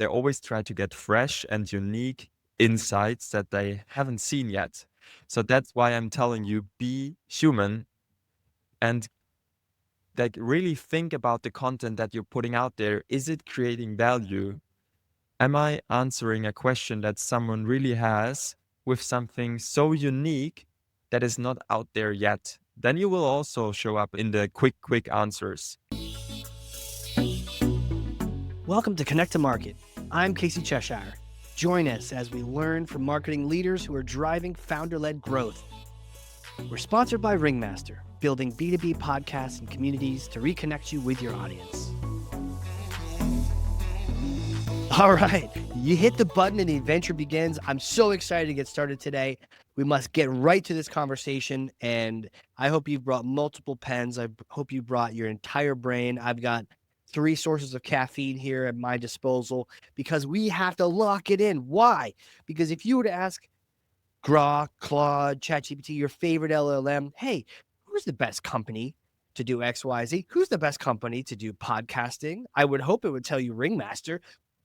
they always try to get fresh and unique insights that they haven't seen yet. So that's why I'm telling you, be human and like really think about the content that you're putting out there. Is it creating value? Am I answering a question that someone really has with something so unique that is not out there yet? Then you will also show up in the quick answers. Welcome to Connect to Market. I'm Casey Cheshire. Join us as we learn from marketing leaders who are driving founder-led growth. We're sponsored by Ringmaster, building B2B podcasts and communities to reconnect you with your audience. All right, you hit the button and the adventure begins. I'm so excited to get started today. We must get right to this conversation, and I hope you've brought multiple pens. I hope you brought your entire brain. I've got 3 sources of caffeine here at my disposal because we have to lock it in. Why? Because if you were to ask Grok, Claude, ChatGPT, your favorite LLM, hey, who's the best company to do XYZ? Who's the best company to do podcasting? I would hope it would tell you Ringmaster,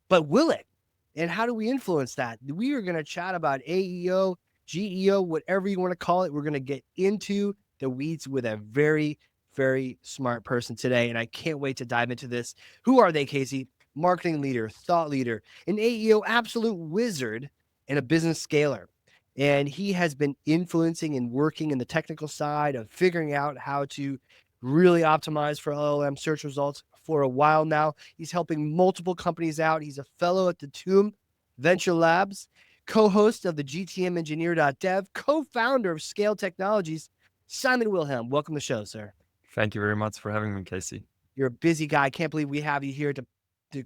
but will it? And how do we influence that? We are going to chat about AEO, GEO, whatever you want to call it. We're going to get into the weeds with a very, very smart person today, and I can't wait to dive into this. Who are they, Casey? Marketing leader, thought leader, an AEO absolute wizard, and a business scaler. And he has been influencing and working in the technical side of figuring out how to really optimize for LLM search results for a while now. He's helping multiple companies out. He's a fellow at the Tomb Venture Labs, co-host of the GTM Engineer.dev, co-founder of SCAILE Technologies. Simon Wilhelm, welcome to the show, sir. Thank you very much for having me, Casey. You're a busy guy. I can't believe we have you here to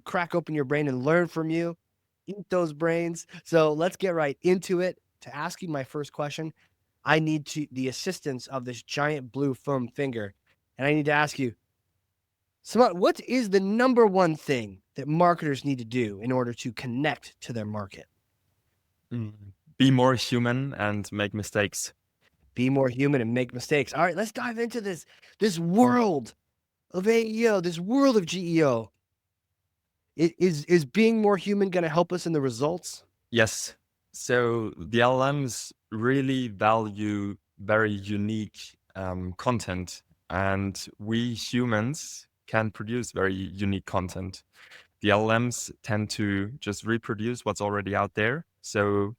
crack open your brain and learn from you, eat those brains. So let's get right into it. To ask you my first question, I need the assistance of this giant blue foam finger. And I need to ask you, Simon, what is the number one thing that marketers need to do in order to connect to their market? Be more human and make mistakes. Be more human and make mistakes. All right, let's dive into this world of AEO, this world of GEO. Is being more human going to help us in the results? Yes. So the LLMs really value very unique content, and we humans can produce very unique content. The LLMs tend to just reproduce what's already out there. So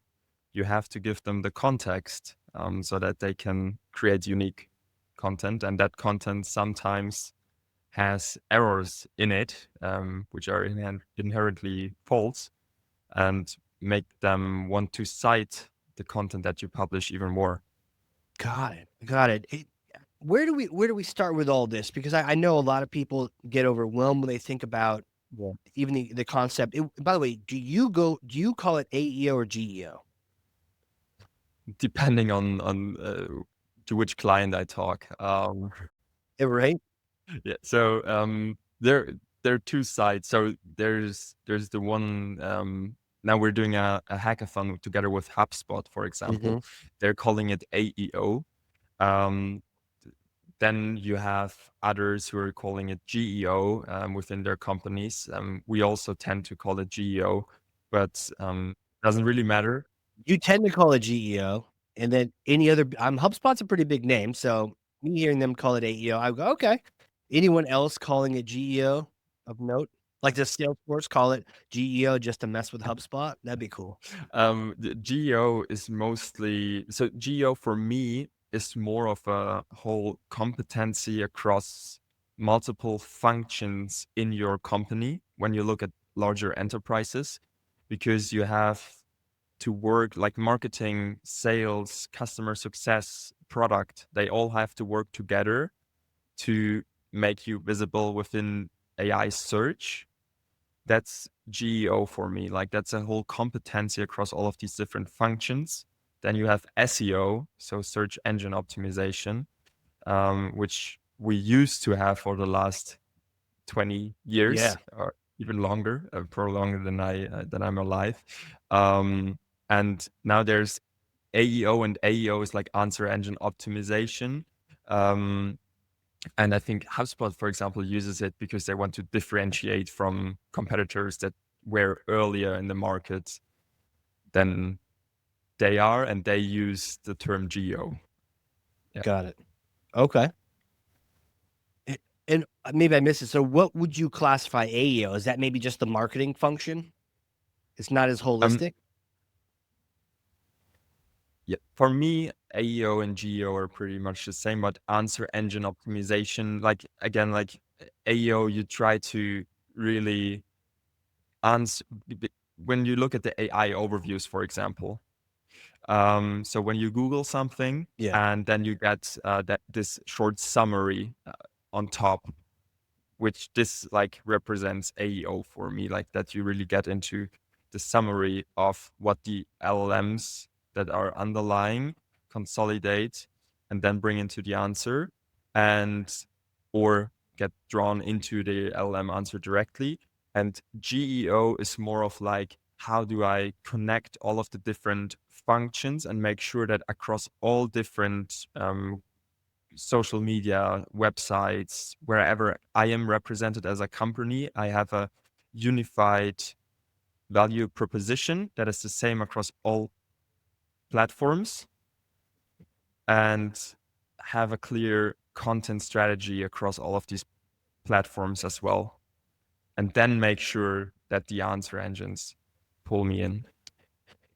you have to give them the context so that they can create unique content. And that content sometimes has errors in it, which are inherently false, and make them want to cite the content that you publish even more. Got it. Where do we start with all this? Because I know a lot of people get overwhelmed when they think about even the concept. By the way, do you call it AEO or GEO? Depending on to which client I talk. Right? Yeah. So there are 2 sides. So there's the one. Now we're doing a hackathon together with HubSpot, for example. They're calling it AEO. Then you have others who are calling it GEO within their companies. We also tend to call it GEO, but doesn't really matter. You tend to call it GEO, and then any other. HubSpot's a pretty big name, so me hearing them call it AEO, I go, okay. Anyone else calling it GEO of note? Like does Salesforce call it GEO just to mess with HubSpot? That'd be cool. The GEO is mostly, so GEO for me is more of a whole competency across multiple functions in your company when you look at larger enterprises, because you have to work like marketing, sales, customer success, product. They all have to work together to make you visible within AI search. That's GEO for me. Like that's a whole competency across all of these different functions. Then you have SEO, so search engine optimization, which we used to have for the last 20 years or even longer, probably longer than I'm alive. And now there's AEO, and AEO is like answer engine optimization. And I think HubSpot, for example, uses it because they want to differentiate from competitors that were earlier in the market than they are, and they use the term GEO. Yeah. Got it. Okay. And maybe I missed it. So what would you classify AEO? Is that maybe just the marketing function? It's not as Um, holistic? yeah. For me, AEO and GEO are pretty much the same, but answer engine optimization, like again, like AEO, you try to really answer when you look at the AI overviews, for example. So when you Google something Yeah. and then you get this short summary on top, which this like represents AEO for me, like that you really get into the summary of what the LLMs that are underlying consolidate and then bring into the answer, and or get drawn into the LLM answer directly. And GEO is more of like, how do I connect all of the different functions and make sure that across all different social media, websites, wherever I am represented as a company, I have a unified value proposition that is the same across all platforms, and have a clear content strategy across all of these platforms as well. And then make sure that the answer engines pull me in.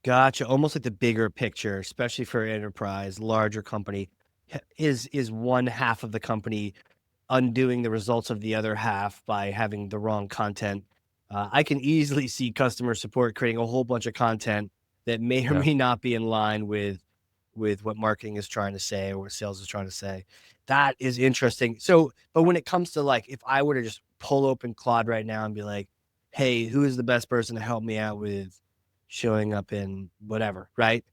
Gotcha. Almost like the bigger picture, especially for enterprise, larger company, is one half of the company undoing the results of the other half by having the wrong content. I can easily see customer support creating a whole bunch of content that may or Yeah. may not be in line with what marketing is trying to say or what sales is trying to say. That is interesting. So, but when it comes to like, if I were to just pull open Claude right now and be like, hey, who is the best person to help me out with showing up in whatever, right?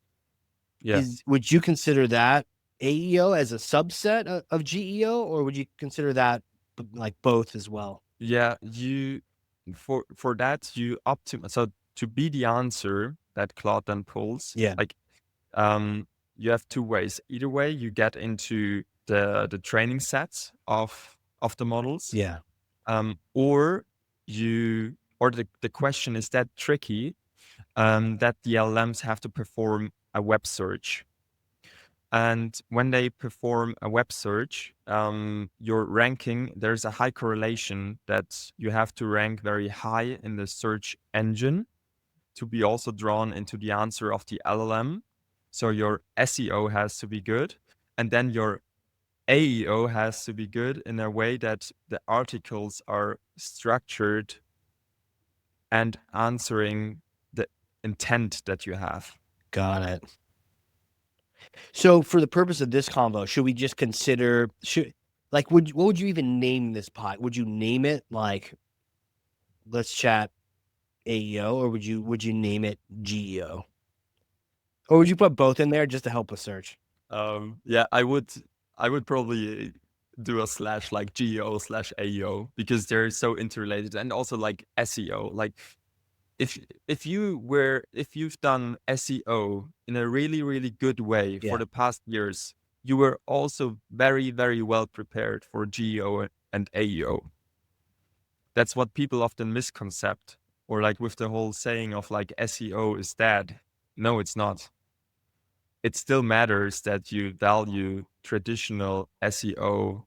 Yeah. Would you consider that AEO as a subset of GEO, or would you consider that like both as well? Yeah. You for that you optimize. So to be the answer that Claude then pulls, Yeah, like you have two ways. Either way, you get into the training sets of the models, yeah, or the question is that tricky, that the LLMs have to perform a web search. And when they perform a web search, your ranking, there's a high correlation that you have to rank very high in the search engine to be also drawn into the answer of the LLM. So your SEO has to be good. And then your AEO has to be good in a way that the articles are structured and answering the intent that you have. got it. So, for the purpose of this convo, should we just consider like what would you even name this pod? Would you name it like let's chat AEO, or would you name it GEO, or would you put both in there just to help with search? Yeah, I would probably do a slash like GEO slash AEO because they're so interrelated, and also like SEO. Like if if you've done SEO in a really really good way for Yeah, the past years, you were also very very well prepared for GEO and AEO. That's what people often misconcept, or like with the whole saying of like SEO is dead. No, it's not. It still matters that you value traditional SEO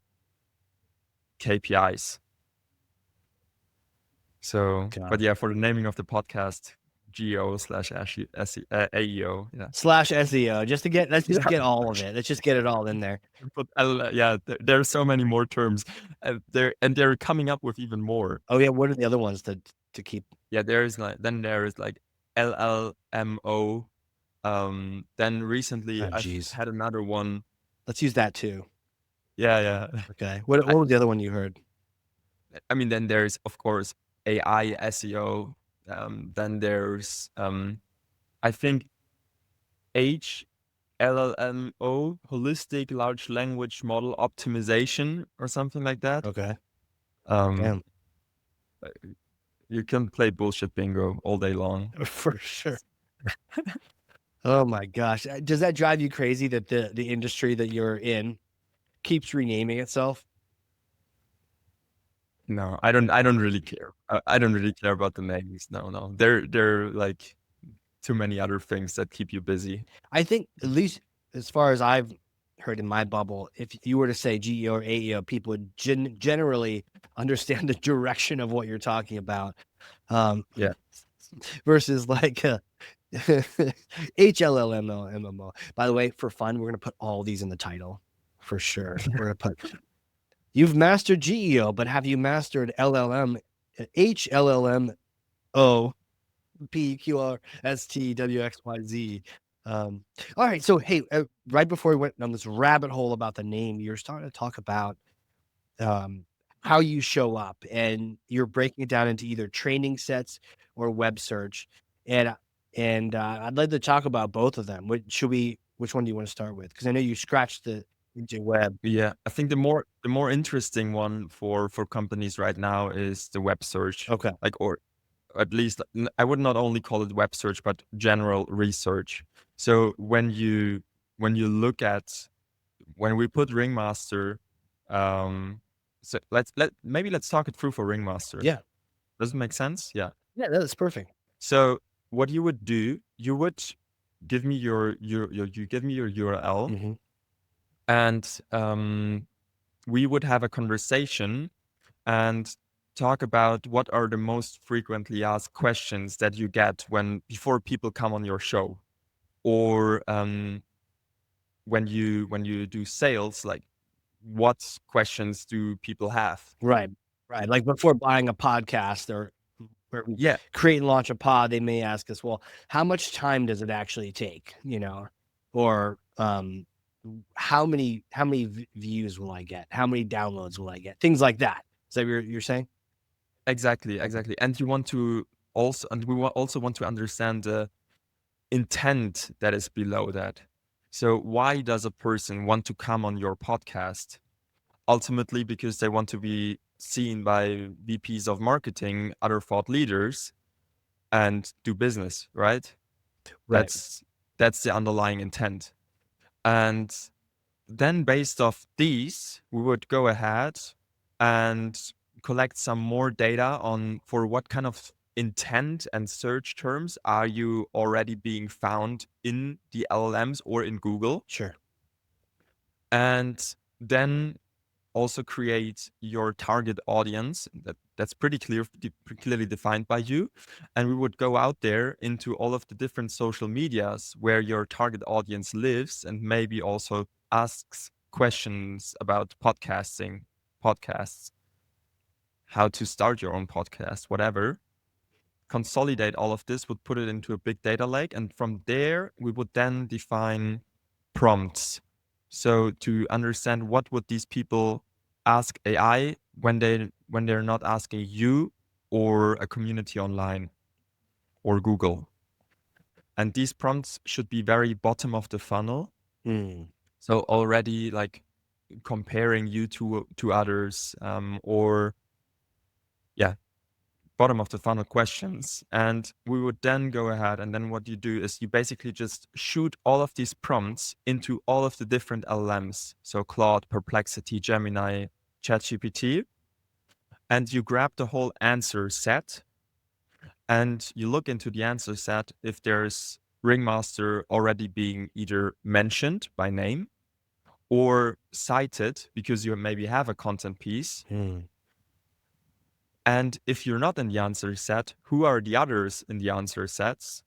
KPIs. So, got but it. yeah, for the naming of the podcast, GEO slash AEO. Yeah. Slash SEO, just to get let's just Yeah. get all of it. Let's just get it all in there. But yeah, there are so many more terms, they're coming up with even more. Oh yeah, what are the other ones to keep? Yeah, there is like LLMO. Then recently Oh, I've geez. had another one. Let's use that too. Yeah, yeah. Okay. What was the other one you heard? I mean, then there's of course AI SEO. Then there's I think HLLMO, holistic large language model optimization, or something like that. Okay. Um, Damn. you can play bullshit bingo all day long. For sure. Oh my gosh. Does that drive you crazy that the industry that you're in keeps renaming itself? No, I don't really care. I don't really care about the names. No. They're like too many other things that keep you busy. I think, at least as far as I've heard in my bubble, if you were to say GEO or AEO, people would generally understand the direction of what you're talking about. Yeah. Versus like HLLMO, MMO. By the way, for fun, we're gonna put all these in the title for sure. We're gonna put you've mastered GEO, but have you mastered LLM, HLLMO, PQRSTWXYZ? All right. So hey, right before we went on this rabbit hole about the name, you're starting to talk about how you show up, and you're breaking it down into either training sets or web search. And I'd like to talk about both of them. Which one do you want to start with? Because I know you scratched the web. Yeah. I think the more interesting one for companies right now is the web search. Okay. Like, or at least I would not only call it web search, but general research. So when you look at, when we put Ringmaster, so maybe let's talk it through for Ringmaster. Yeah. Does it make sense? Yeah. Yeah, that's perfect. So what you would do, you would give me your you give me your URL, Mm-hmm. and we would have a conversation and talk about what are the most frequently asked questions that you get before people come on your show, or when you do sales, like what questions do people have? Right. Right. Like before buying a podcast or where we Yeah, create and launch a pod, they may ask us, well, how much time does it actually take? Or how many views will I get? How many downloads will I get? Things like that. Is that what you're saying? exactly. Okay. And you want to also, and we also want to understand the intent that is below that. So why does a person want to come on your podcast? Ultimately, because they want to be seen by VPs of marketing, other thought leaders, and do business, right? Right. That's the underlying intent. And then based off these, we would go ahead and collect some more data on for what kind of intent and search terms are you already being found in the LLMs or in Google. Sure. And then also create your target audience that's pretty clearly defined by you, and we would go out there into all of the different social medias where your target audience lives, and maybe also asks questions about podcasts, how to start your own podcast, whatever. Consolidate all of this, would put it into a big data lake, and from there we would then define prompts. So to understand what would these people ask AI when they're not asking you or a community online or Google. And these prompts should be very bottom of the funnel. Mm. So already like comparing you to others, or yeah, bottom of the funnel questions. And we would then go ahead, and then what you do is you basically just shoot all of these prompts into all of the different LLMs. So Claude, Perplexity, Gemini, ChatGPT, and you grab the whole answer set and you look into the answer set if there's Ringmaster already being either mentioned by name or cited because you maybe have a content piece. Mm. And if you're not in the answer set, who are the others in the answer sets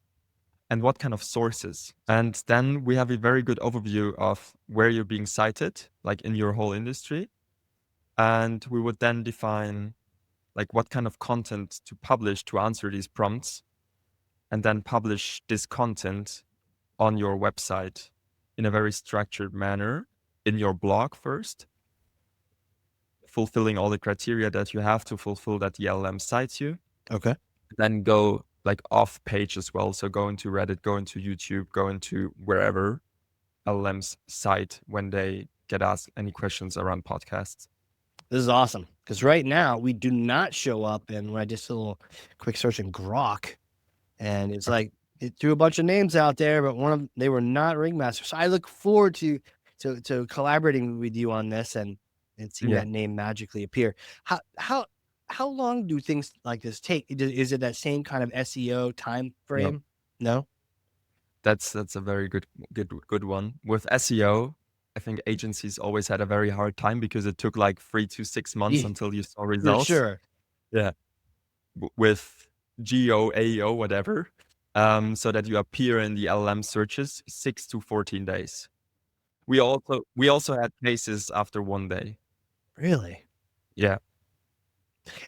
and what kind of sources? And then we have a very good overview of where you're being cited, like in your whole industry. And we would then define like what kind of content to publish to answer these prompts, and then publish this content on your website in a very structured manner in your blog first, fulfilling all the criteria that you have to fulfill that the LLM cites you. Okay. Then go like off page as well. So go into Reddit, go into YouTube, go into wherever LLMs cite when they get asked any questions around podcasts. This is awesome, because right now we do not show up. And when I just did a little quick search in Grok, and it's like it threw a bunch of names out there, but they were not Ringmaster. So I look forward to collaborating with you on this and seeing Yeah. that name magically appear. How how long do things like this take? Is it that same kind of SEO time No, frame? No? that's a very good one. With SEO, I think agencies always had a very hard time because it took like 3 to 6 months Ye until you saw For results. sure. Yeah. With GEO, AEO, whatever, so that you appear in the LLM searches, 6 to 14 days. We also had cases after 1 day. Really? Yeah.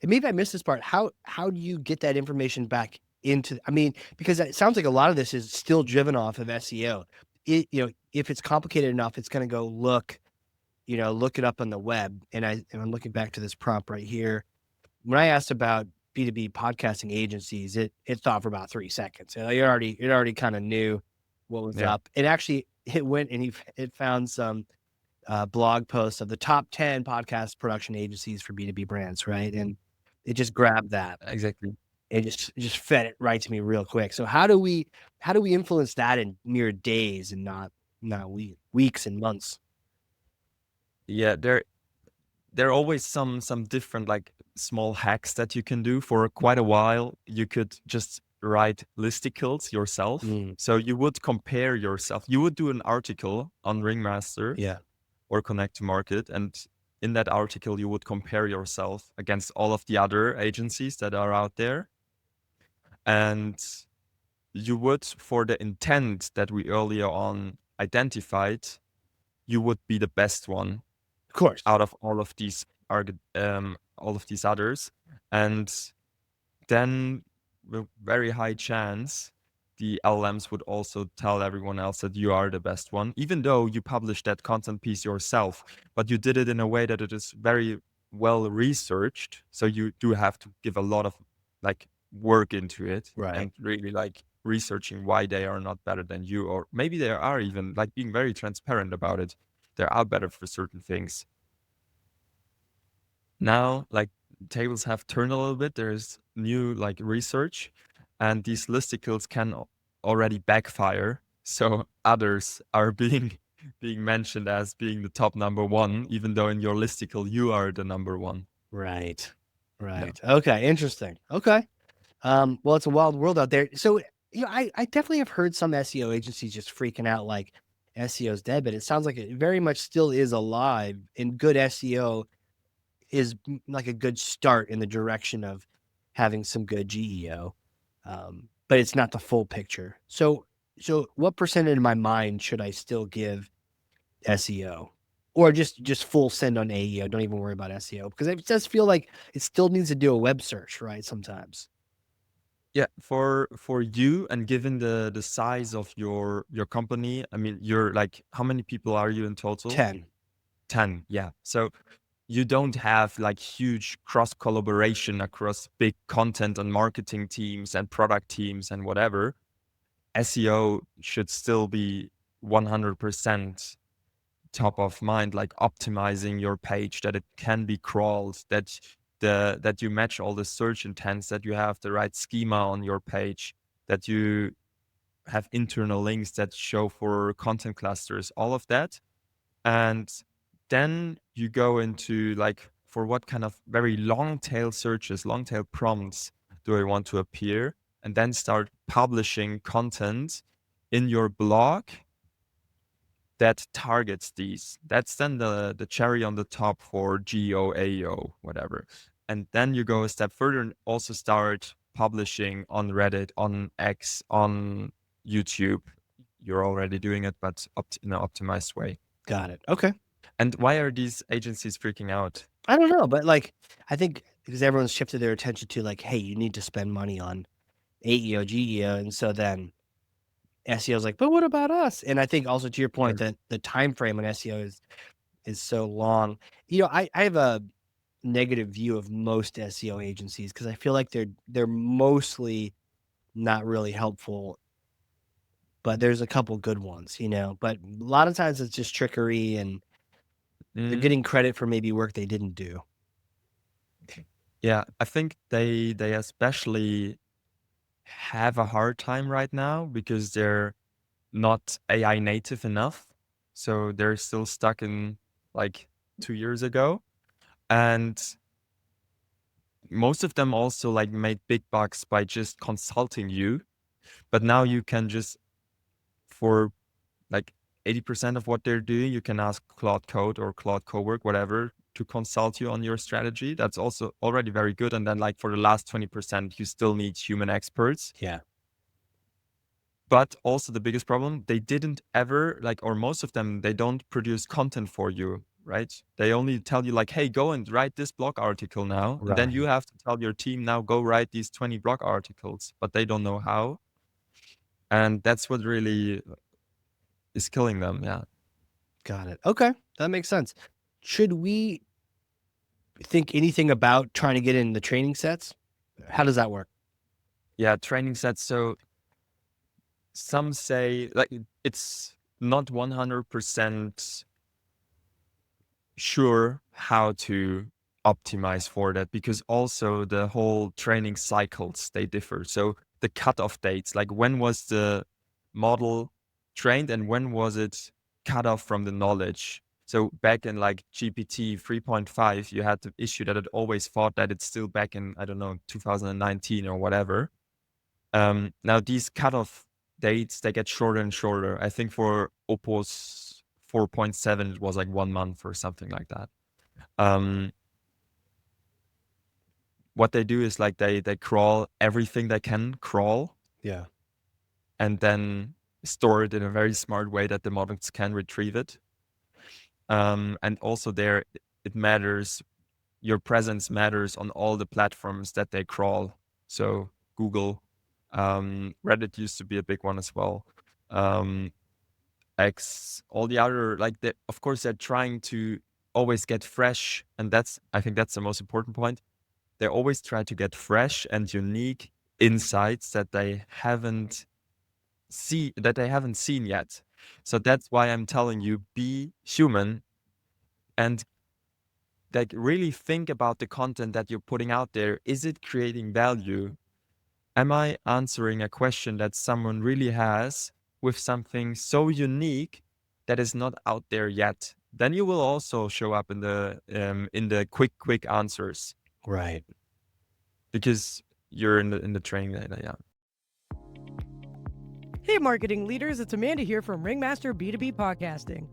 And maybe I missed this part. How do you get that information back into, I mean, because it sounds like a lot of this is still driven off of SEO. If it's complicated enough, it's gonna go look it up on the web. And I'm looking back to this prompt right here. When I asked about B2B podcasting agencies, it thought for about 3 seconds. It already kind of knew what was Yeah. up. It actually it went and it found some blog posts of the top 10 podcast production agencies for B2B brands, right? And it just grabbed that Exactly. and just fed it right to me real quick. So how do we influence that in mere days and not weeks and months? Yeah, there are always some different, like, small hacks that you can do. For quite a while, you could just write listicles yourself. Mm, So you would compare yourself. You would do an article on Ringmaster yeah, or Connect to Market, and in that article, you would compare yourself against all of the other agencies that are out there. And you would, for the intent that we earlier on identified, you would be the best one of course. out of all of these others. And then, with very high chance, the LLMs would also tell everyone else that you are the best one, even though you published that content piece yourself. But you did it in a way that it is very well researched. So you do have to give a lot of, like, work into it Right. and really, like, researching why they are not better than you, or maybe they are, even, like, being very transparent about it. They are better for certain things. Now, like, tables have turned a little bit. There's new, like, research, and these listicles can already backfire. So others are being mentioned as being the top number one, even though in your listicle you are the number one. Right. Yeah. Right. Okay. Interesting. Okay. Well, it's a wild world out there. So, I definitely have heard some SEO agencies just freaking out like SEO is dead, but it sounds like it very much still is alive. And good SEO is like a good start in the direction of having some good GEO. But it's not the full picture. So what percentage of my mind should I still give SEO? Or just full send on AEO. Don't even worry about SEO because it does feel like it still needs to do a web search, right? Sometimes. Yeah, for you, and given the size of your company, I mean, you're like, how many people are you in total? 10. 10. Yeah. So you don't have, like, huge cross collaboration across big content and marketing teams and product teams and whatever. SEO should still be 100% top of mind, like optimizing your page, that it can be crawled, that you match all the search intents, that you have the right schema on your page, that you have internal links that show for content clusters, all of that. And then you go into, like, for what kind of very long tail searches, long tail prompts do I want to appear? And then start publishing content in your blog that targets these. That's then the cherry on the top for GEO, AEO, whatever. And then you go a step further and also start publishing on Reddit, on X, on YouTube. You're already doing it, but in an optimized way. Got it. Okay. And why are these agencies freaking out? I don't know, but like I think because everyone's shifted their attention to like, hey, you need to spend money on AEO, GEO, and so then SEO is like, but what about us? And I think also to your point Sure. that the time frame on SEO is so long. I have a negative view of most SEO agencies because I feel like they're mostly not really helpful, but there's a couple good ones. But a lot of times it's just trickery and they're Mhm. getting credit for maybe work they didn't do. Yeah, I think they especially have a hard time right now because they're not AI native enough. So they're still stuck in, like, 2 years ago. And most of them also like made big bucks by just consulting you, but now you can just, for like 80% of what they're doing, you can ask Claude Code or Claude Cowork, whatever, to consult you on your strategy. That's also already very good. And then like for the last 20%, you still need human experts. Yeah. But also the biggest problem, they didn't ever like, or most of them, they don't produce content for you, right? They only tell you like, hey, go and write this blog article now. And then you Right. have to tell your team now, go write these 20 blog articles, but they don't know how. And that's what really is killing them. Yeah. Got it. Okay. That makes sense. Should we think anything about trying to get in the training sets? How does that work? Yeah. Training sets. So some say like it's not 100% sure how to optimize for that, because also the whole training cycles, they differ. So the cutoff dates, like when was the model trained and when was it cut off from the knowledge? So back in like GPT 3.5, you had the issue that it always thought that it's still back in, I don't know, 2019 or whatever. Now these cutoff dates, they get shorter and shorter. I think for Opus 4.7, it was like 1 month or something like that. What they do is like they crawl everything they can crawl. Yeah. And then store it in a very smart way that the models can retrieve it. And also there, it matters, your presence matters on all the platforms that they crawl. So Google, Reddit used to be a big one as well. X, all the other, like of course they're trying to always get fresh, and I think that's the most important point. They always try to get fresh and unique insights that they haven't seen yet. So that's why I'm telling you, be human and like really think about the content that you're putting out there. Is it creating value? Am I answering a question that someone really has with something so unique that is not out there yet? Then you will also show up in the quick answers, Right. because you're in the training data. Yeah. Hey, marketing leaders, it's Amanda here from Ringmaster B2B Podcasting.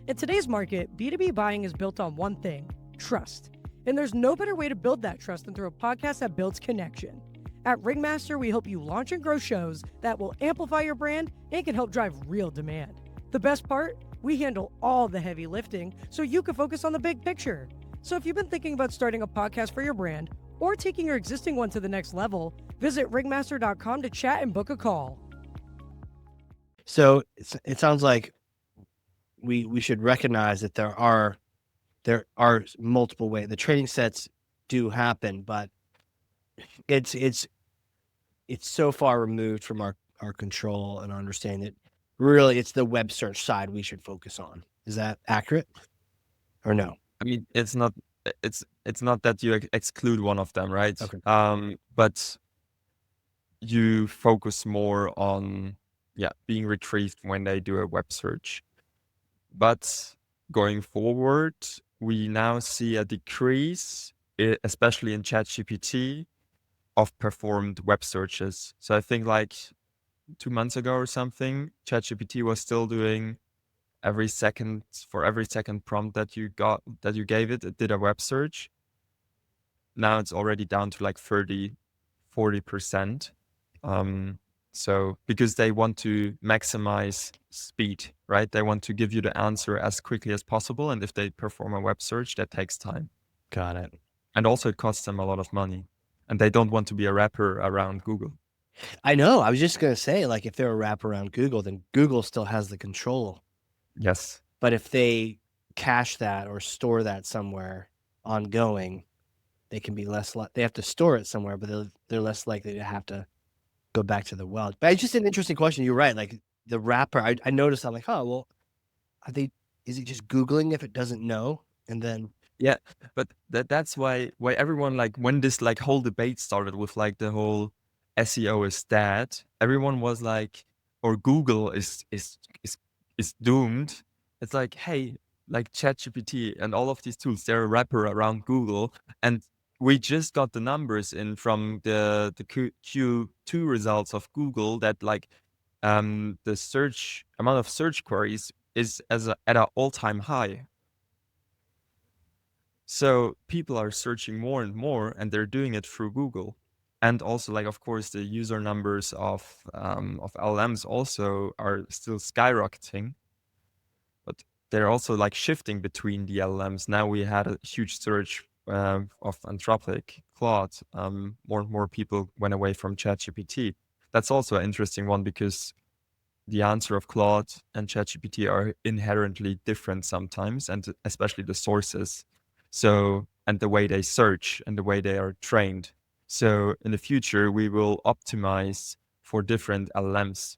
In today's market, B2B buying is built on one thing: trust. And there's no better way to build that trust than through a podcast that builds connection. At Ringmaster, we help you launch and grow shows that will amplify your brand and can help drive real demand. The best part? We handle all the heavy lifting so you can focus on the big picture. So if you've been thinking about starting a podcast for your brand or taking your existing one to the next level, visit ringmaster.com to chat and book a call. So it sounds like we should recognize that there are multiple ways. The training sets do happen, but it's so far removed from our control and our understanding that really it's the web search side we should focus on. Is that accurate or no? I mean, it's not that you exclude one of them, right? Okay. But you focus more on being retrieved when they do a web search. But going forward, we now see a decrease, especially in ChatGPT, of performed web searches. So I think like 2 months ago or something, ChatGPT was still doing for every second prompt that you gave it, it did a web search. Now it's already down to like 40%. So because they want to maximize speed, right? They want to give you the answer as quickly as possible. And if they perform a web search, that takes time. Got it. And also it costs them a lot of money. And they don't want to be a wrapper around Google. I know. I was just going to say, like, if they're a wrap around Google, then Google still has the control. Yes. But if they cache that or store that somewhere ongoing, they can be less, they have to store it somewhere, but they're less likely to have to go back to the well. But it's just an interesting question. You're right. Like the wrapper, I noticed, I'm like, oh, well, is it just Googling if it doesn't know? And then yeah, but that's why everyone, like when this like whole debate started with like the whole SEO is dead, everyone was like, or Google is doomed. It's like, hey, like ChatGPT and all of these tools, they're a wrapper around Google, and we just got the numbers in from the Q2 results of Google that like the search amount of search queries is at an all-time high. So people are searching more and more, and they're doing it through Google. And also, like, of course, the user numbers of LLMs also are still skyrocketing, but they're also like shifting between the LLMs. Now we had a huge surge of Anthropic, Claude. More and more people went away from ChatGPT. That's also an interesting one because the answer of Claude and ChatGPT are inherently different sometimes, and especially the sources. So, and the way they search and the way they are trained. So in the future, we will optimize for different LLMs.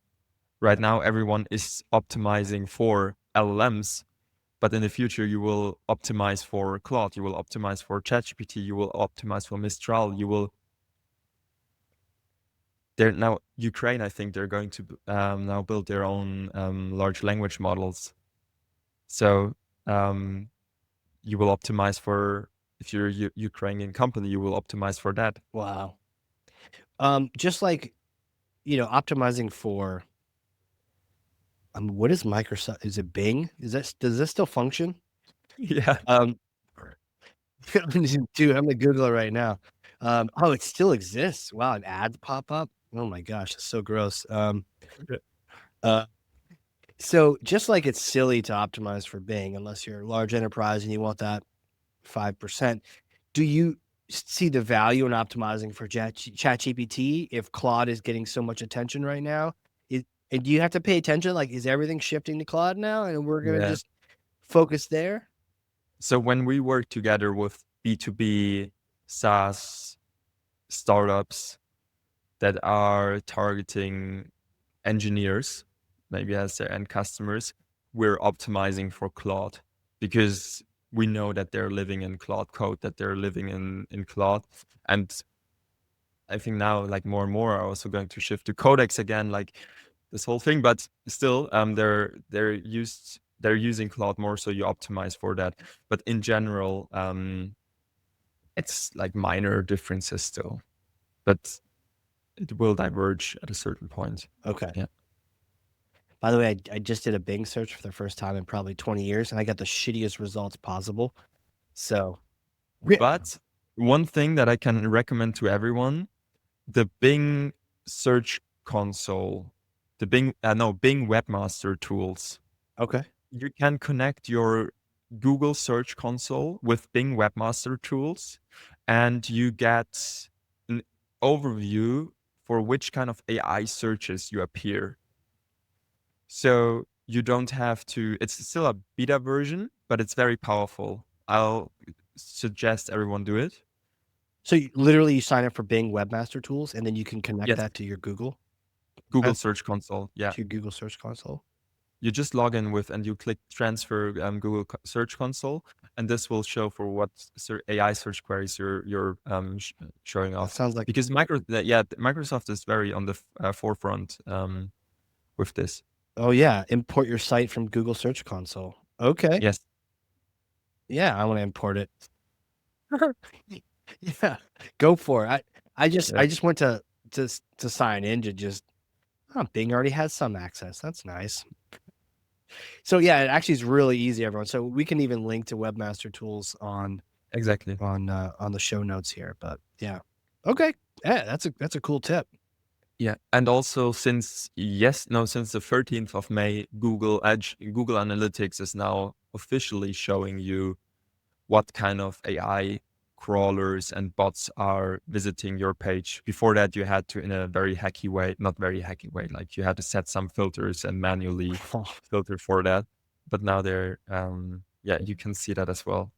Right now, everyone is optimizing for LLMs, but in the future, you will optimize for Claude, you will optimize for ChatGPT, you will optimize for Mistral, you will. They're now Ukraine. I think they're going to now build their own large language models. So you will optimize for, if you're a Ukrainian company, you will optimize for that. Wow. Just like, optimizing for, what is Microsoft? Is it Bing? Does this still function? Yeah. Dude, I'm gonna Google it right now. Oh, it still exists. Wow, an ad pop up. Oh my gosh, it's so gross. So just like it's silly to optimize for Bing unless you're a large enterprise and you want that 5%, do you see the value in optimizing for ChatGPT if Claude is getting so much attention right now? And do you have to pay attention? Like, is everything shifting to Claude now, and we're gonna Yeah. just focus there? So when we work together with B2B SaaS startups that are targeting engineers, maybe as their end customers, we're optimizing for Claude because we know that they're living in Claude code, that they're living in Claude. And I think now like more and more are also going to shift to Codex again, like this whole thing, but still they're using Claude more, so you optimize for that. But in general, it's like minor differences still, but it will diverge at a certain point. Okay. Yeah. By the way, I just did a Bing search for the first time in probably 20 years, and I got the shittiest results possible. So, But one thing that I can recommend to everyone, the Bing Search Console, the Bing Webmaster Tools. okay. You can connect your Google Search Console with Bing Webmaster Tools, and you get an overview for which kind of AI searches you appear. So you don't have to, it's still a beta version, but it's very powerful. I'll suggest everyone do it. So literally you sign up for Bing Webmaster Tools, and then you can connect Yes, that to your Google Google Search Console. Yeah. to your Google Search Console. You just log in with and you click transfer Google Search Console, and this will show for what AI search queries you're showing That off. sounds like Because Microsoft is very on the forefront with this. Oh yeah, import your site from Google Search Console. Okay. Yes, Yeah, I want to import it. Yeah, go for it. I yeah, just went to sign in to just Bing already has some access. That's nice. So yeah, it actually is really easy, everyone. So we can even link to Webmaster Tools on exactly. the show notes here. But yeah, okay, yeah, that's a cool tip. Yeah, and also since the 13th of May, Google Analytics is now officially showing you what kind of AI crawlers and bots are visiting your page. Before that, you had to, in a very hacky way, not very hacky way, like you had to set some filters and manually filter for that. But now you can see that as well.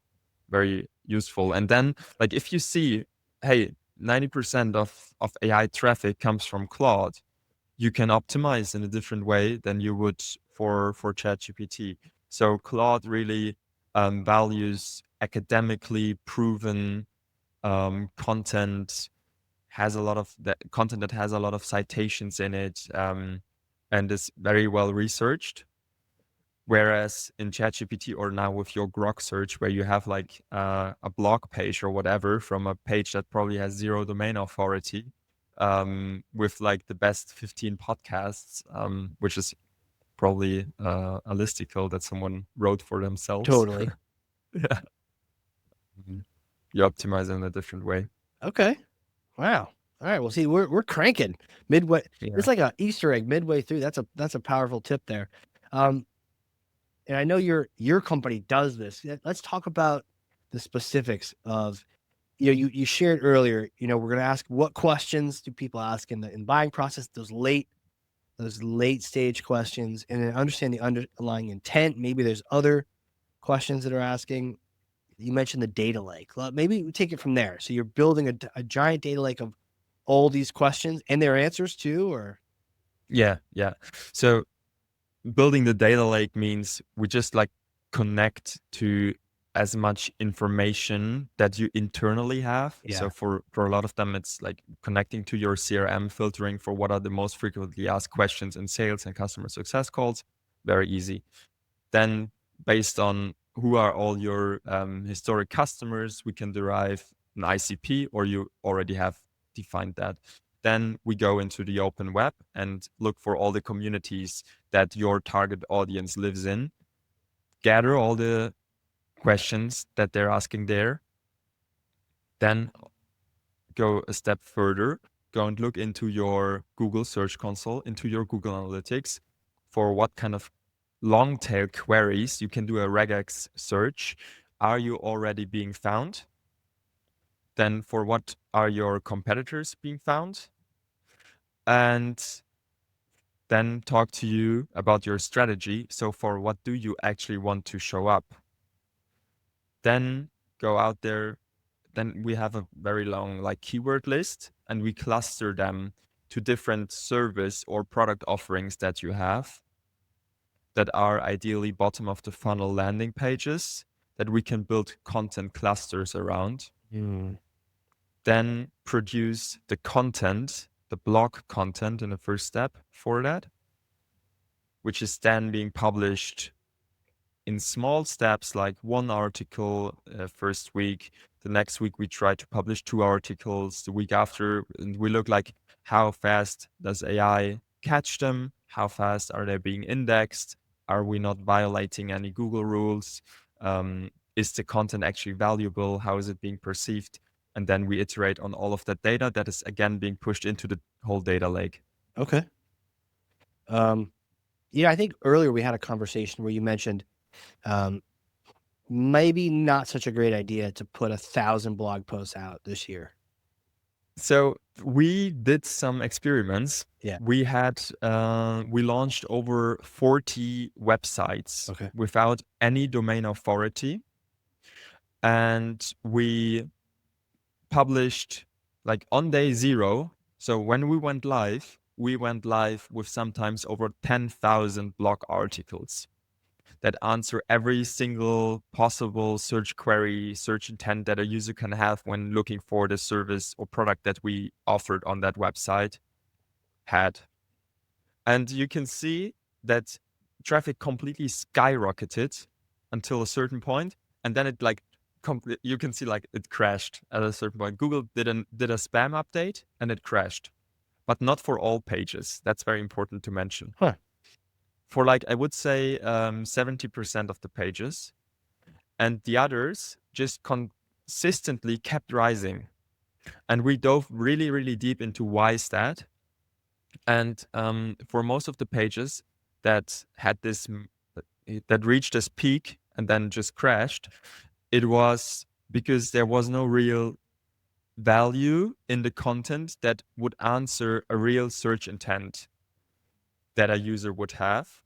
Very useful. And then, like, if you see, hey, 90% of AI traffic comes from Claude, you can optimize in a different way than you would for ChatGPT. So Claude really values academically proven content, has a lot of that content that has a lot of citations in it, and is very well researched. Whereas in ChatGPT or now with your Grok search, where you have like a blog page or whatever from a page that probably has 0 domain authority, with like the best 15 podcasts, which is probably a listicle that someone wrote for themselves. Totally. Yeah. You optimize in a different way. Okay. Wow. All right. Well, see, we're cranking midway. Yeah. It's like a Easter egg midway through. That's a powerful tip there. And I know your company does this. Let's talk about the specifics of, you shared earlier, we're going to ask what questions do people ask in the buying process, those late stage questions, and then understand the underlying intent. Maybe there's other questions that are asking. You mentioned the data lake. Maybe we take it from there. So you're building a giant data lake of all these questions and their answers too, or? Yeah. So building the data lake means we just like connect to as much information that you internally have. Yeah. So for a lot of them, it's like connecting to your CRM, filtering for what are the most frequently asked questions in sales and customer success calls. Very easy. Then based on who are all your historic customers, we can derive an ICP, or you already have defined that. Then we go into the open web and look for all the communities that your target audience lives in, gather all the questions that they're asking there, then go a step further, go and look into your Google Search Console, into your Google Analytics for what kind of long tail queries. You can do a regex search. Are you already being found? Then for what are your competitors being found? And then talk to you about your strategy. So for what do you actually want to show up? Then go out there. Then we have a very long like keyword list, and we cluster them to different service or product offerings that you have that are ideally bottom of the funnel landing pages that we can build content clusters around. Then produce the content, the blog content in the first step for that, which is then being published in small steps, like one article first week. The next week we try to publish 2 articles. The week after, and we look like how fast does AI catch them? How fast are they being indexed? Are we not violating any Google rules? Is the content actually valuable? How is it being perceived? And then we iterate on all of that data that is again being pushed into the whole data lake. Okay. I think earlier we had a conversation where you mentioned maybe not such a great idea to put 1,000 blog posts out this year. So we did some experiments. Yeah. We had we launched over 40 websites without any domain authority, and we published like on day 0. So when we went live with sometimes over 10,000 blog articles that answer every single possible search query, search intent that a user can have when looking for the service or product that we offered on that website had. And you can see that traffic completely skyrocketed until a certain point, and then it like you can see like it crashed at a certain point. Google did a spam update and it crashed, but not for all pages. That's very important to mention. For like, I would say 70% of the pages, and the others just consistently kept rising. And we dove really, really deep into why is that. And for most of the pages that had this, that reached this peak and then just crashed, it was because there was no real value in the content that would answer a real search intent that a user would have.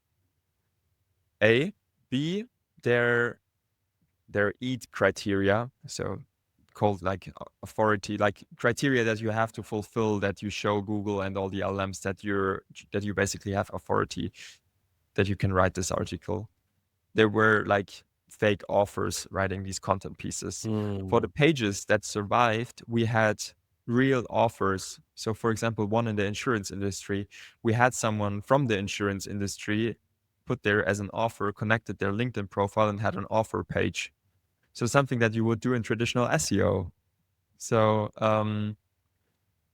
A. B, their EEAT criteria, so called like authority, like criteria that you have to fulfill, that you show Google and all the LLMs that you basically have authority, that you can write this article. There were like fake authors writing these content pieces. For the pages that survived, we had real authors. So for example, one in the insurance industry, we had someone from the insurance industry put there as an offer, connected their LinkedIn profile and had an offer page. So something that you would do in traditional SEO. So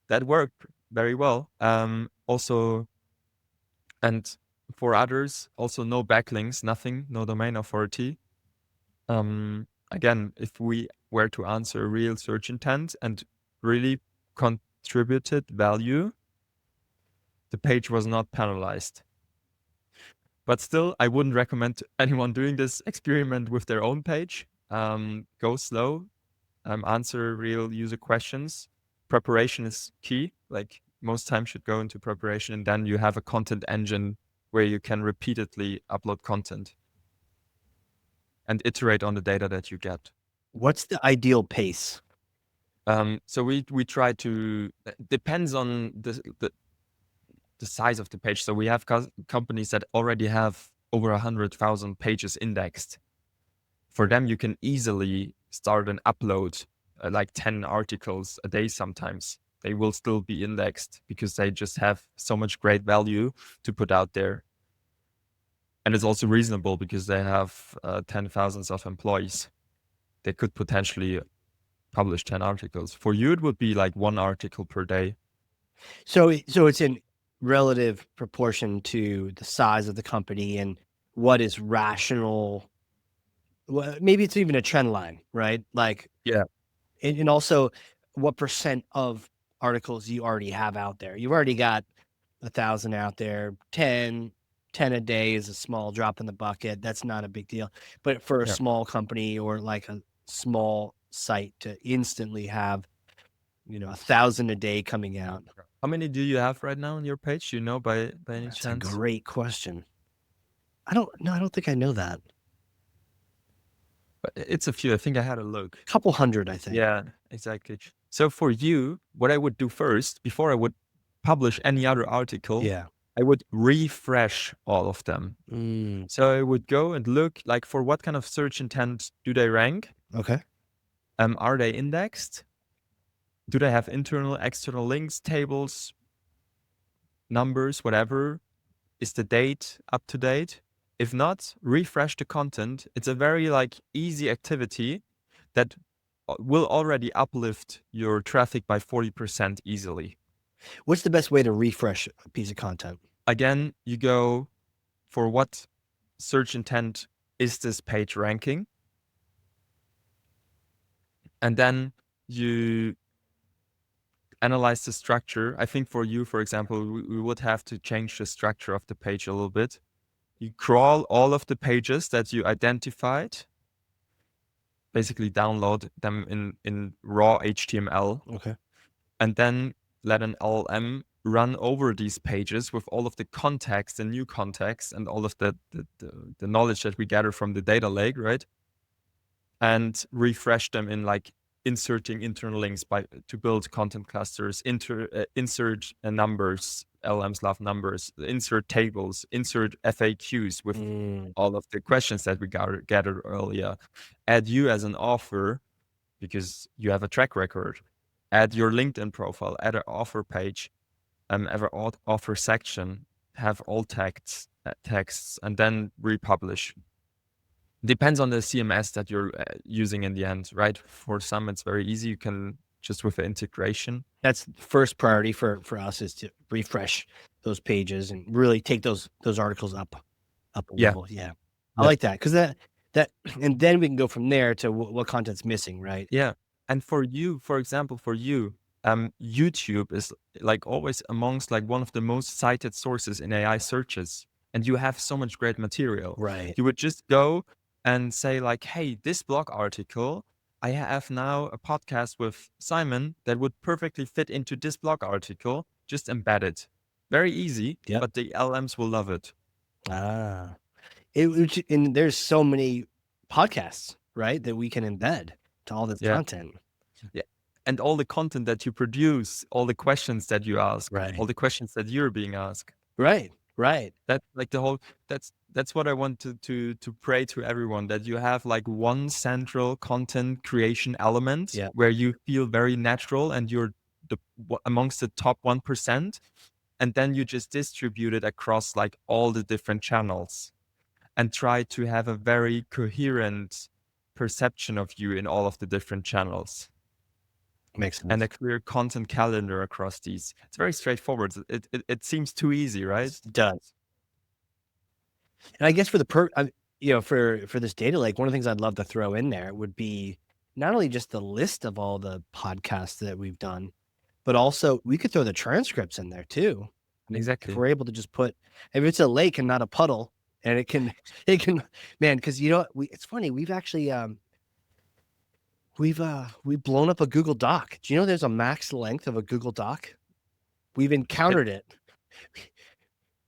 that worked very well. Also, and for others, also no backlinks, nothing, no domain authority. Again, if we were to answer real search intent and really contributed value, the page was not penalized. But still, I wouldn't recommend anyone doing this experiment with their own page. Go slow, answer real user questions. Preparation is key. Like most time should go into preparation, and then you have a content engine where you can repeatedly upload content and iterate on the data that you get. What's the ideal pace? So we try to, depends on the size of the page. So we have companies that already have over 100,000 pages indexed. For them, you can easily start and upload like 10 articles a day sometimes. They will still be indexed because they just have so much great value to put out there. And it's also reasonable because they have 10,000s of employees. They could potentially publish 10 articles. For you, it would be like 1 article per day. So it's in relative proportion to the size of the company and what is rational. Well, maybe it's even a trend line, right? Like, Yeah. and also what percent of articles you already have out there. You've already got 1,000 out there. 10 a day is a small drop in the bucket. That's not a big deal. But for a Yeah. small company or like a small site to instantly have, 1,000 a day coming out. How many do you have right now on your page? Do you know by any That's chance? a great question. I don't think I know that. But it's a few. I think I had a look. A couple hundred, I think. Yeah, exactly. So for you, what I would do first, before I would publish any other article, Yeah. I would refresh all of them. So I would go and look like for what kind of search intent do they rank? Okay. Are they indexed? Do they have internal, external links, tables, numbers, whatever? Is the date up to date? If not, refresh the content. It's a very like easy activity that will already uplift your traffic by 40% easily. What's the best way to refresh a piece of content? Again, you go for what search intent is this page ranking? And then you analyze the structure. I think for you, for example, we would have to change the structure of the page a little bit. You crawl all of the pages that you identified, basically download them in raw HTML. Okay. And then let an LLM run over these pages with all of the context and new context and all of the knowledge that we gather from the data lake, right? And refresh them in like inserting internal links to build content clusters, insert numbers. LLMs love numbers. Insert tables, insert FAQs with all of the questions that we gathered earlier. Add you as an author because you have a track record. Add your LinkedIn profile, add an offer page, have an offer section, have all texts, and then republish. Depends on the CMS that you're using in the end, right? For some, it's very easy. You can just with the integration. That's first priority for us is to refresh those pages and really take those articles up a level. Yeah. I like that because that and then we can go from there to what content's missing, right? Yeah. And for you, for example, YouTube is like always amongst like one of the most cited sources in AI searches. And you have so much great material. Right. You would just go and say like, hey, this blog article, I have now a podcast with Simon that would perfectly fit into this blog article. Just embed it. Very easy, but the LMs will love it. And there's so many podcasts, right, that we can embed to all this content. Yeah. And all the content that you produce, all the questions that you ask, Right. all the questions that you're being asked. Right. That like the whole that's what I want to pray to everyone, that you have like one central content creation element where you feel very natural and you're amongst the top 1%, and then you just distribute it across like all the different channels. and try to have a very coherent perception of you in all of the different channels. Makes sense. And a clear content calendar across these. It's very straightforward. It seems too easy, right? It does. And I guess for the for this data lake, one of the things I'd love to throw in there would be not only just the list of all the podcasts that we've done, but also we could throw the transcripts in there too. I mean, if Exactly. we're able to just put, if it's a lake and not a puddle, and it can, man, because it's funny, we've actually, we've blown up a Google Doc. Do you know there's a max length of a Google Doc? We've encountered it.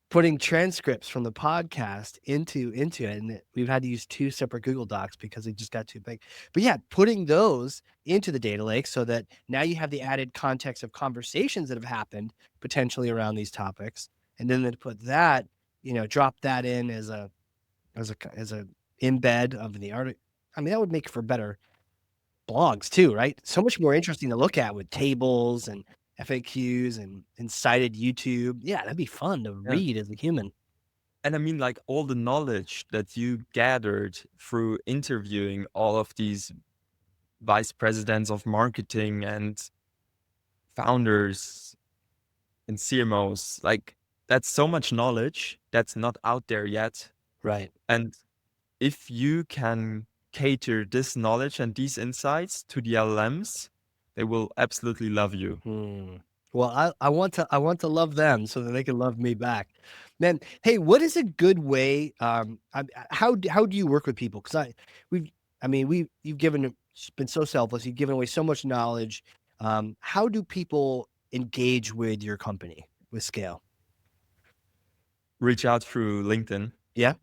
Putting transcripts from the podcast into it, and we've had to use 2 separate Google Docs because it just got too big. But yeah, putting those into the data lake so that now you have the added context of conversations that have happened potentially around these topics, and then to put that, drop that in as a embed of the art. I mean, that would make for better blogs too, right? So much more interesting to look at with tables and FAQs and cited YouTube. Yeah, that'd be fun to Yeah. read as a human. And I mean, like all the knowledge that you gathered through interviewing all of these vice presidents of marketing and founders and CMOs, like that's so much knowledge that's not out there yet. Right. And if you can cater this knowledge and these insights to the LLMs, they will absolutely love you. Well, I want to love them so that they can love me back. Man, hey, what is a good way? How do you work with people? Because you've been so selfless. You've given away so much knowledge. How do people engage with your company with SCAILE? Reach out through LinkedIn. Yeah.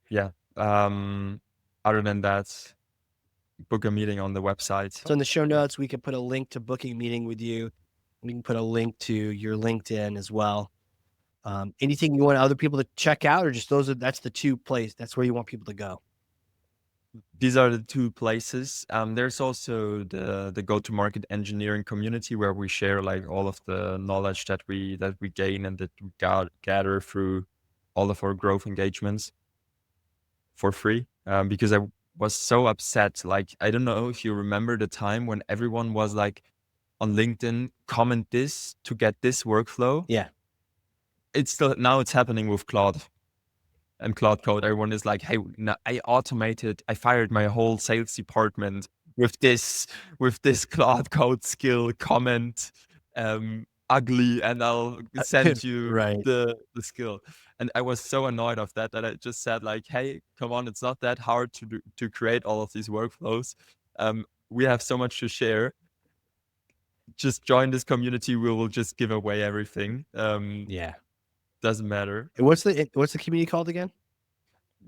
Yeah. Other than that, book a meeting on the website. So in the show notes, we could put a link to booking a meeting with you. We can put a link to your LinkedIn as well. Anything you want other people to check out, or just that's the 2 places, that's where you want people to go? These are the 2 places. There's also the go-to-market engineering community where we share like all of the knowledge that we gain and that we gather through all of our growth engagements for free. Because I was so upset. Like, I don't know if you remember the time when everyone was like on LinkedIn, comment this to get this workflow. Yeah. Now it's happening with Claude and Cloud Code. Everyone is like, hey, no, I fired my whole sales department with this Cloud Code skill, comment ugly, and I'll send you Right. the skill. And I was so annoyed of that I just said like, hey, come on, it's not that hard to create all of these workflows. We have so much to share. Just join this community. We will just give away everything. Yeah. Doesn't matter. And what's the community called again?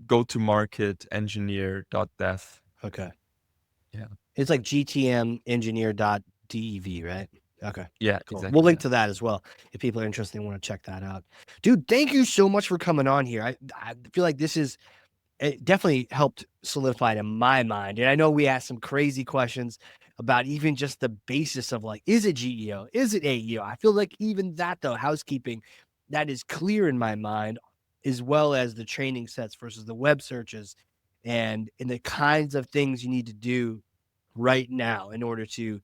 Go to market engineer.dev. Okay. Yeah. It's like gtmengineer.dev, right? Okay. Yeah, Cool. exactly. We'll link to that as well if people are interested and want to check that out. Dude, thank you so much for coming on here. I feel like it definitely helped solidify it in my mind. And I know we asked some crazy questions about even just the basis of like, is it GEO? Is it AEO? I feel like even that, though, housekeeping, that is clear in my mind, as well as the training sets versus the web searches and the kinds of things you need to do right now in order to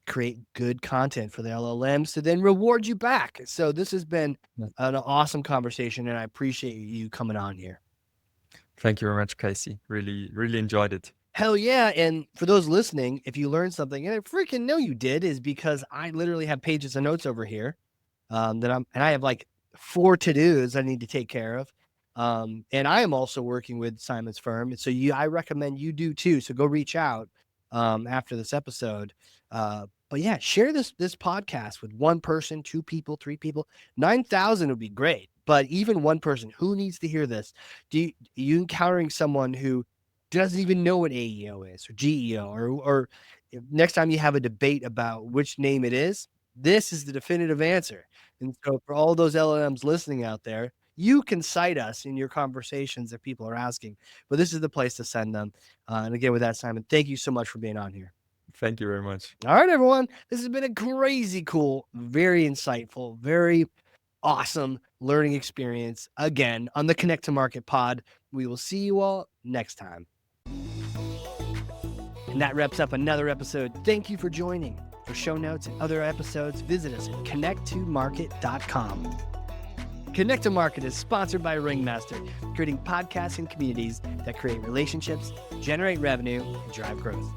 create good content for the LLMs to then reward you back. So this has been an awesome conversation, and I appreciate you coming on here. Thank you very much, Casey. Really, really enjoyed it. Hell yeah. And for those listening, if you learned something, and I freaking know you did, is because I literally have pages of notes over here and I have like 4 to-dos I need to take care of. And I am also working with Simon's firm. So I recommend you do too. So go reach out after this episode. But yeah, share this podcast with 1 person, 2 people, 3 people. 9,000 would be great. But even 1 person, who needs to hear this? Are you encountering someone who doesn't even know what AEO is or GEO, or next time you have a debate about which name it is, this is the definitive answer. And so for all those LLMs listening out there, you can cite us in your conversations if people are asking, but this is the place to send them. And again, with that, Simon, thank you so much for being on here. Thank you very much. All right, everyone. This has been a crazy cool, very insightful, very awesome learning experience again on the Connect to Market pod. We will see you all next time. And that wraps up another episode. Thank you for joining. For show notes and other episodes, visit us at connecttomarket.com. Connect to Market is sponsored by Ringmaster, creating podcasts and communities that create relationships, generate revenue, and drive growth.